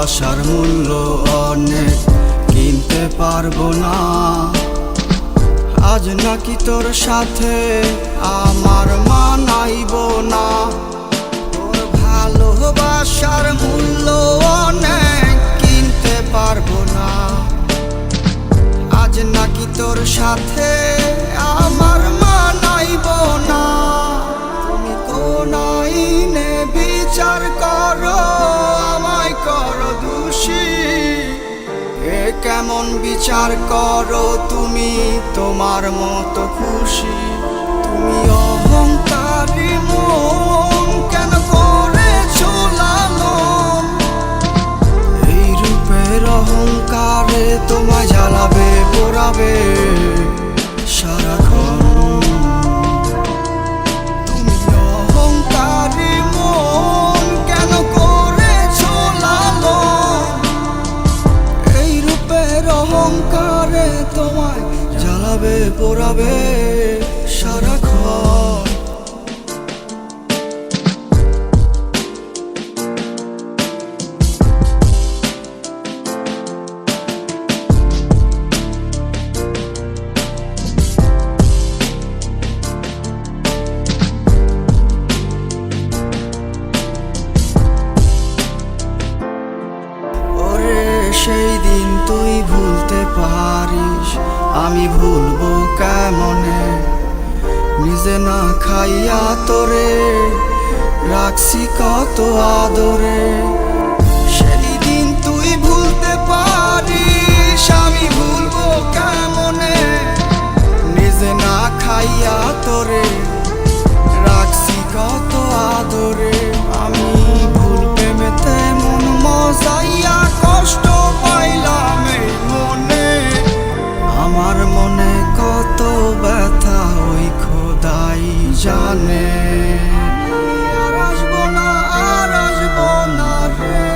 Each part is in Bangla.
ভালোবাসার মূল্য অনেক, কিনতে পারবো না। আজ নাকি তোর সাথে আমার মানাইব না। তোর ভালোবাসার মূল্য অনেক, কিনতে পারবো না। আজ নাকি তোর সাথে আমার মানাইব না। তুমি কোন আইনে বিচার করো, আমায় করো দোষী। এ কেমন বিচার করো তুমি, তোমার মতো খুশি। তুমি অহংকারী মন কেন করেছো লালন? এই রূপের অহংকারে তোমায় জ্বালাবে পোড়াবে সারাক্ষণ। তুমি অহংকারী মন কেন করেছো লালন? এই রূপের অহংকারে তোমায় জ্বালাবে পোড়াবে সারাক্ষণ। সেই দিন তুই ভুলতে পারিস, আমি ভুলবো কেমনে? নিজে না খাইয়া তোরে রাখছি কত আদরে। সেই দিন তুই ভুলতে পারিস, আমি ভুলবো কেমনে? নিজে না খাইয়া তোরে রাখছি কত আদরে। আমি ভুল প্রেমেতে মন মজাইয়া কষ্ট পাইলাম এই মনে। আমার মনে কত ব্যথা ওই খোদাই জানে। আর আসবো না, আর আসবো না রে।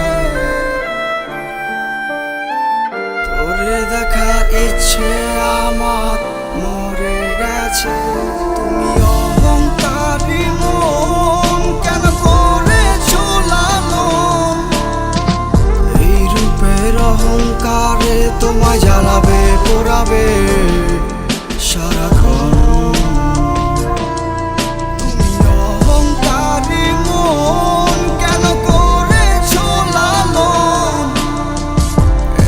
তোরে দেখার ইচ্ছে আমার মরে গেছে। তুমি অহংকারী মন কেন করেছো লালন? এই রূপের অহংকারে তোমায় জ্বালাবে পোড়াবে সারাক্ষণ। তুমি অহংকারী মন কেন করেছো লালন?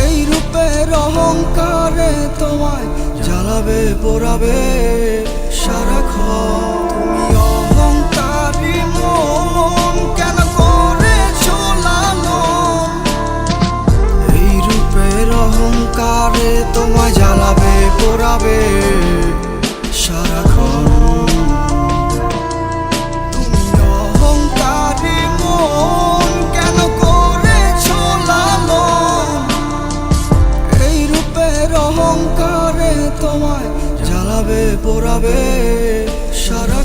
এই রূপের অহংকারে তোমায় জ্বালাবে পোড়াবে সারাক্ষণ। তুমি অহংকারী মন কেন করেছো লালন? এই রূপের অহংকারে তোমায় জ্বালাবে পোড়াবে সারাক্ষণ। তুমি অহংকারী মন কেন করেছো লালন? এই রূপের অহংকারে তোমায় জ্বালাবে পোড়াবে সারা